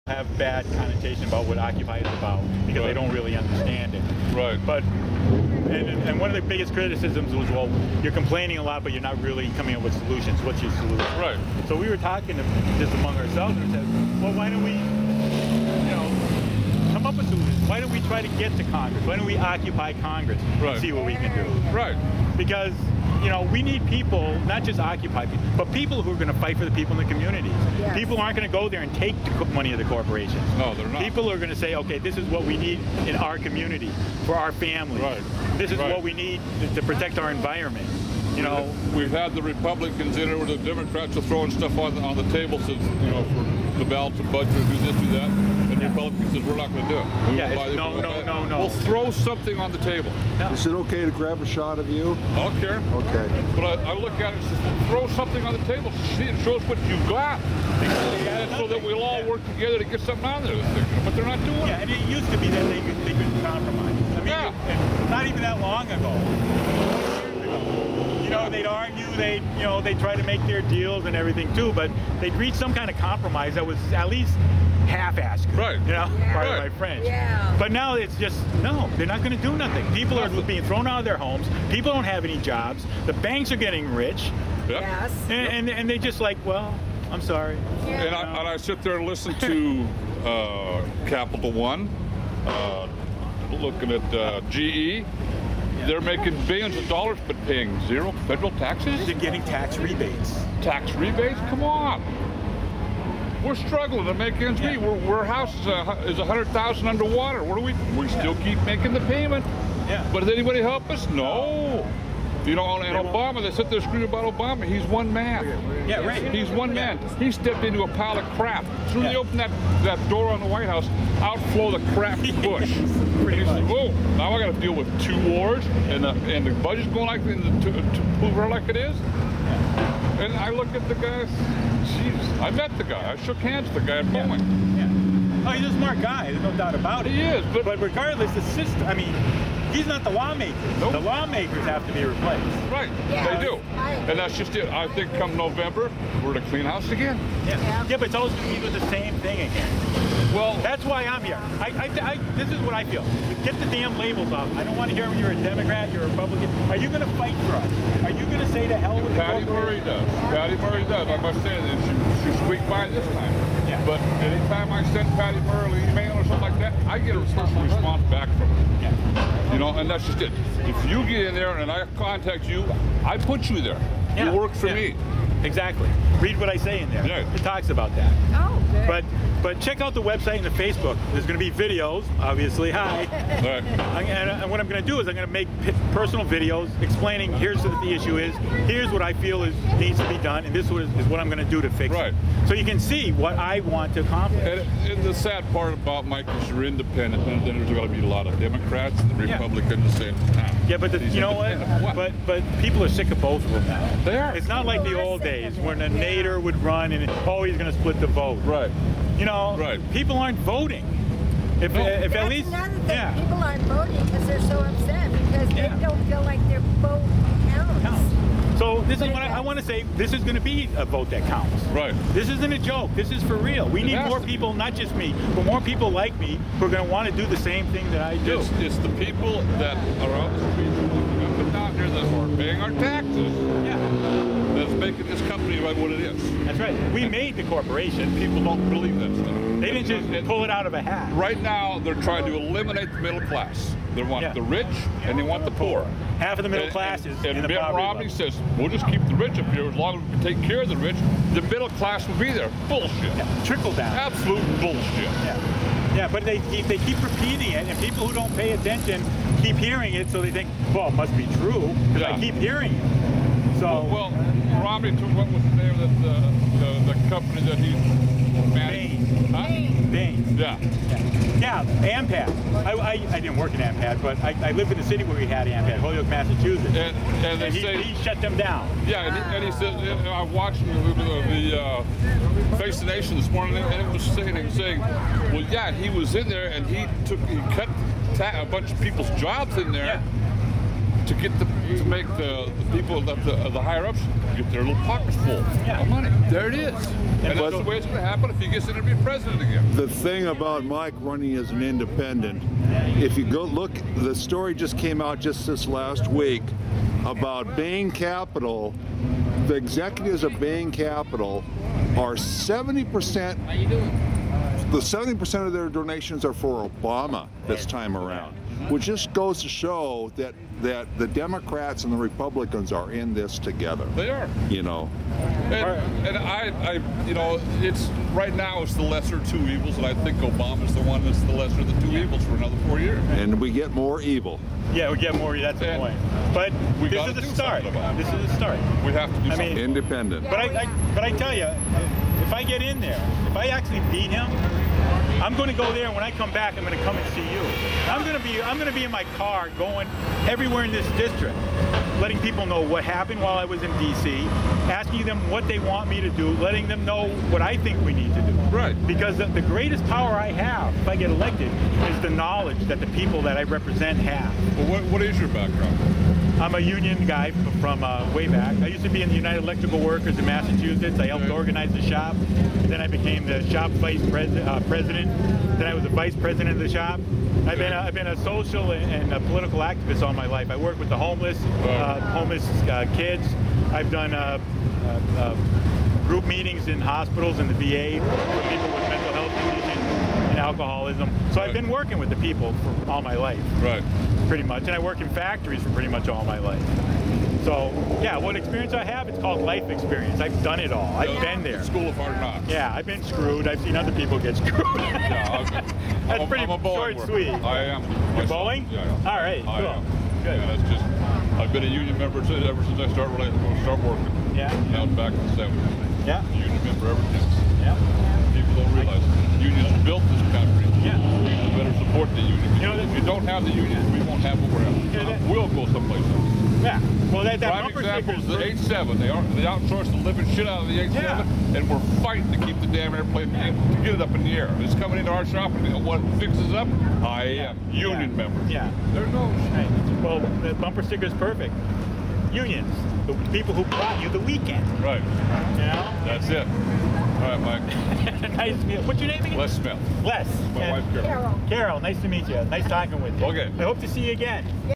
have bad connotation about what Occupy is about because they don't really understand it. Right. But and one of the biggest criticisms was, well, you're complaining a lot, but you're not really coming up with solutions. What's your solution? Right. So we were talking just among ourselves and said, well, why don't we, come up with solutions? Why don't we try to get to Congress? Why don't we occupy Congress and see what we can do? Right. Because we need people, not just occupy people, but people who are going to fight for the people in the communities. Yes. People aren't going to go there and take the money of the corporations. No, they're not. People are going to say, okay, this is what we need in our community for our families. Right. This is what we need to protect our environment. We've had the Republicans in it, where the Democrats are throwing stuff on the table, says, for the balance of budget, do this, do that, and the Republicans says we're not going to do it. No. We'll throw something on the table. No. Is it okay to grab a shot of you? I don't care. Okay. But I look at it and say, throw something on the table. See, it shows what you've got. And so that we'll all work together to get something out of there. But they're not doing it. Yeah, and it used to be that they could compromise. I mean, and not even that long ago. They'd argue, they'd try to make their deals and everything too, but they'd reach some kind of compromise that was at least half-assed good. Right. Pardon my French. Yeah. But now it's just, no, they're not going to do nothing. People are being thrown out of their homes. People don't have any jobs. The banks are getting rich. Yep. Yes. And they just like, well, I'm sorry. Yeah. And I sit there and listen to Capital One, looking at GE. They're making billions of dollars, but paying zero federal taxes? They're getting tax rebates. Tax rebates? Come on. We're struggling to make ends meet. Our house is $100,000 underwater. What do we still keep making the payment. Yeah. But does anybody help us? No. And Obama, they sit there screaming about Obama. He's one man. Yeah, right. He's one man. He stepped into a pile of crap. As soon as they opened that door on the White House, out flow the crap bush. Pretty He said, much. whoa, now I got to deal with 2 wars, and the budget's going like it is. And I look at the guy, jeez, I met the guy. I shook hands with the guy at Boeing. Yeah. Oh, he's a smart guy. There's no doubt about it. He is, but regardless, the system, I mean, he's not the lawmaker. Nope. The lawmakers have to be replaced. Right, Yeah, they do. I agree. And that's just it. I think come November, we're to clean house again. Yeah, but it's always going to be the same thing again. Well, That's why I'm here. This is what I feel. Get the damn labels off. I don't want to hear you're a Democrat, you're a Republican. Are you going to fight for us? Are you going to say to hell with the Patty Murray corporations? does. Patty Murray does. I must say that she squeaked by this time. Yeah. But anytime I send Patty Murray an email or something like that, I get a response back from her. Yeah. And that's just it. If you get in there and I contact you, I put you there. Yeah. You work for me. Exactly. Read what I say in there. Yeah. It talks about that. Oh, good. But check out the website and the Facebook. There's going to be videos, obviously. Hi. Right. And what I'm going to do is I'm going to make personal videos explaining here's what the issue is, here's what I feel needs to be done, and this is what I'm going to do to fix Right. it. So you can see what I want to accomplish. And the sad part about Mike is you're independent, and then there's going to be a lot of Democrats and the Republicans saying, Yeah, but you know what? But people are sick of both of them now. They are. It's not like the old days when a Nader would run and he's going to split the vote. Right. Right. People aren't voting. If That's at least, another thing. People aren't voting because they're so upset because they don't feel like their vote counts. So this is what I want to say. This is going to be a vote that counts. Right. This isn't a joke. This is for real. We need more people, not just me, but more people like me who are going to want to do the same thing that I do. It's the people that are on the streets walking up and down here that are paying our taxes that's making this company right what it is. That's right. We made the corporation. People don't believe that stuff. They didn't just pull it out of a hat. Right now, they're trying to eliminate the middle class. They want the rich and they want the poor. Half of the middle class is in the Mitt poverty Romney level. says, we'll just keep the rich up here as long as we can take care of the rich. The middle class will be there. Bullshit. Trickle down. Absolute bullshit. Yeah, but they keep repeating it, and people who don't pay attention keep hearing it, so they think, well, it must be true, because I keep hearing it. So Well, Romney took, what was the name of the company that he managed? Bain. Yeah. Yeah, AMPAD. I didn't work in AMPAD, but I lived in the city where we had AMPAD, Holyoke, Massachusetts. And they say he shut them down. Yeah, and he said, I watched the Face the Nation this morning, and it was saying, well, yeah, he was in there, and he cut a bunch of people's jobs in there. to get to make the people the higher ups get their little pockets full of money. There it is. And that's the way it's going to happen if he gets in to be president again. The thing about Mike running as an independent, if you go look, the story just came out just this last week about Bain Capital. The executives of Bain Capital are 70%. How you doing? The 70% of their donations are for Obama this time around, which just goes to show that the Democrats and the Republicans are in this together. They are. You know. And I you know, it's right now it's the lesser two evils, and I think Obama's the one that's the lesser of the two evils for another 4 years. And we get more evil. Yeah, we get more. That's the point. But this is the start. This is the start. We have to do something. Independent. But I tell you, if I get in there, if I actually beat him, I'm going to go there, and when I come back, I'm going to come and see you. I'm going to be in my car going everywhere in this district, letting people know what happened while I was in D.C., asking them what they want me to do, letting them know what I think we need to do. Right. Because the greatest power I have, if I get elected, is the knowledge that the people that I represent have. Well, what is your background? I'm a union guy from way back. I used to be in the United Electrical Workers in Massachusetts. I helped organize the shop. Then I became the shop vice president. Then I was the vice president of the shop. I've been a social and a political activist all my life. I work with the homeless, kids. I've done group meetings in hospitals in the VA for people with mental health conditions and alcoholism. So I've been working with the people for all my life. Right. Pretty much. And I work in factories for pretty much all my life. So, yeah, what experience I have, it's called life experience. I've done it all. I've been there. School of Hard Knocks. Yeah, I've been screwed. I've seen other people get screwed. That's pretty I'm a short and sweet. I am. You're bowling? Yeah. All right, I cool. am. Good. And it's just, I've been a union member ever since I started working. Yeah. Now back in the 70s. Yeah. Union member ever since. Yeah. People don't realize unions built this country. Yeah. We better support the union. You know, If you don't have the unions, we won't have what we're having. We'll go someplace else. Yeah. Well, that Prime bumper example sticker is the 8-7. They outsourced the living shit out of the 8-7, and we're fighting to keep the damn airplane to get it up in the air. It's coming into our shop, and what fixes up? I am union members. Yeah. There's no. Right. Well, the bumper sticker is perfect. Unions, the people who brought you the weekend. Right. You know? That's it. All right, Mike. Nice to meet you. What's your name again? Les Smith. Les. My wife, Carol. Carol. Carol, nice to meet you. Nice talking with you. Okay. I hope to see you again.